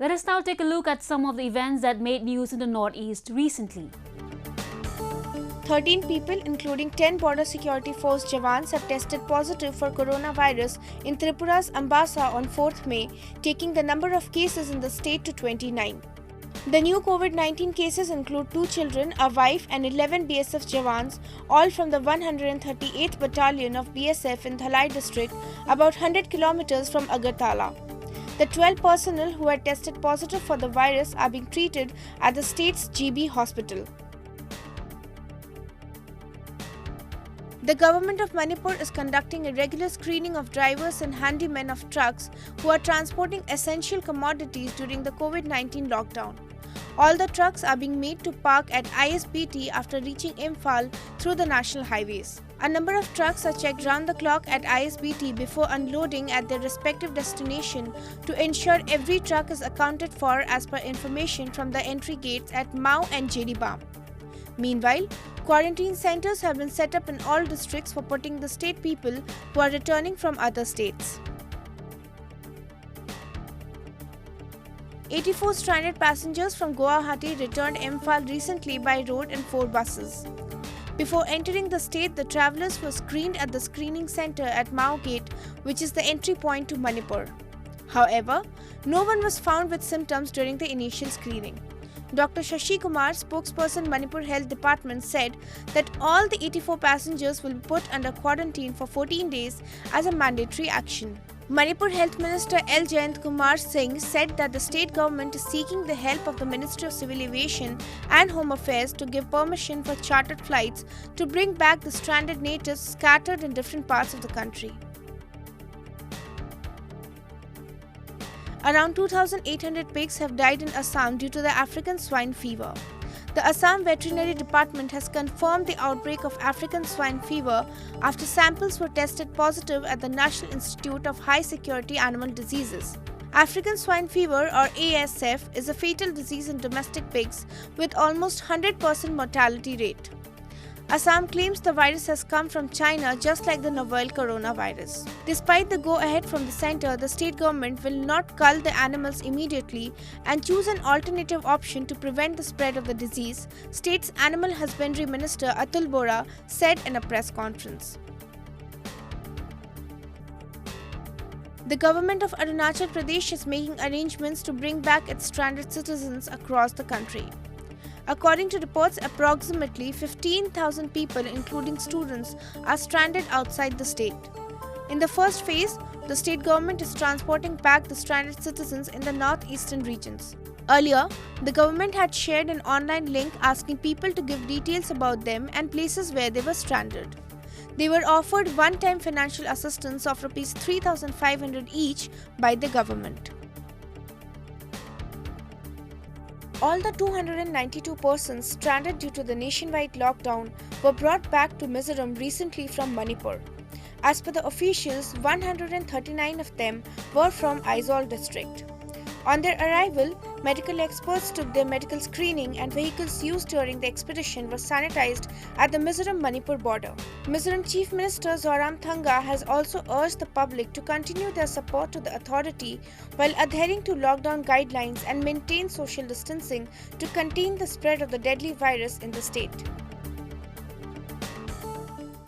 Let us now take a look at some of the events that made news in the Northeast recently. 13 people, including 10 Border Security Force Jawans, have tested positive for coronavirus in Tripura's Ambassa on 4th May, taking the number of cases in the state to 29. The new COVID-19 cases include 2 children, a wife, and 11 BSF Jawans, all from the 138th Battalion of BSF in Dhalai district, about 100 kilometers from Agartala. The 12 personnel who had tested positive for the virus are being treated at the state's GB hospital. The government of Manipur is conducting a regular screening of drivers and handymen of trucks who are transporting essential commodities during the COVID-19 lockdown. All the trucks are being made to park at ISBT after reaching Imphal through the national highways. A number of trucks are checked round the clock at ISBT before unloading at their respective destination to ensure every truck is accounted for as per information from the entry gates at Mau and Jiribam. Meanwhile, quarantine centers have been set up in all districts for putting the state people who are returning from other states. 84 stranded passengers from Guwahati returned Imphal recently by road in 4 buses. Before entering the state, the travellers were screened at the screening centre at Mau Gate, which is the entry point to Manipur. However, no one was found with symptoms during the initial screening. Dr. Shashi Kumar, spokesperson Manipur Health Department, said that all the 84 passengers will be put under quarantine for 14 days as a mandatory action. Manipur Health Minister L. Jayant Kumar Singh said that the state government is seeking the help of the Ministry of Civil Aviation and Home Affairs to give permission for chartered flights to bring back the stranded natives scattered in different parts of the country. Around 2,800 pigs have died in Assam due to the African swine fever. The Assam Veterinary Department has confirmed the outbreak of African swine fever after samples were tested positive at the National Institute of High Security Animal Diseases. African swine fever, or ASF, is a fatal disease in domestic pigs with almost 100% mortality rate. Assam claims the virus has come from China, just like the novel coronavirus. Despite the go-ahead from the centre, the state government will not cull the animals immediately and choose an alternative option to prevent the spread of the disease, state's Animal Husbandry Minister Atul Bora said in a press conference. The government of Arunachal Pradesh is making arrangements to bring back its stranded citizens across the country. According to reports, approximately 15,000 people, including students, are stranded outside the state. In the first phase, the state government is transporting back the stranded citizens in the northeastern regions. Earlier, the government had shared an online link asking people to give details about them and places where they were stranded. They were offered one-time financial assistance of Rs 3,500 each by the government. All the 292 persons stranded due to the nationwide lockdown were brought back to Mizoram recently from Manipur. As per the officials, 139 of them were from Aizawl district. On their arrival, medical experts took their medical screening and vehicles used during the expedition were sanitized at the Mizoram-Manipur border. Mizoram Chief Minister Zoramthanga has also urged the public to continue their support to the authority while adhering to lockdown guidelines and maintain social distancing to contain the spread of the deadly virus in the state.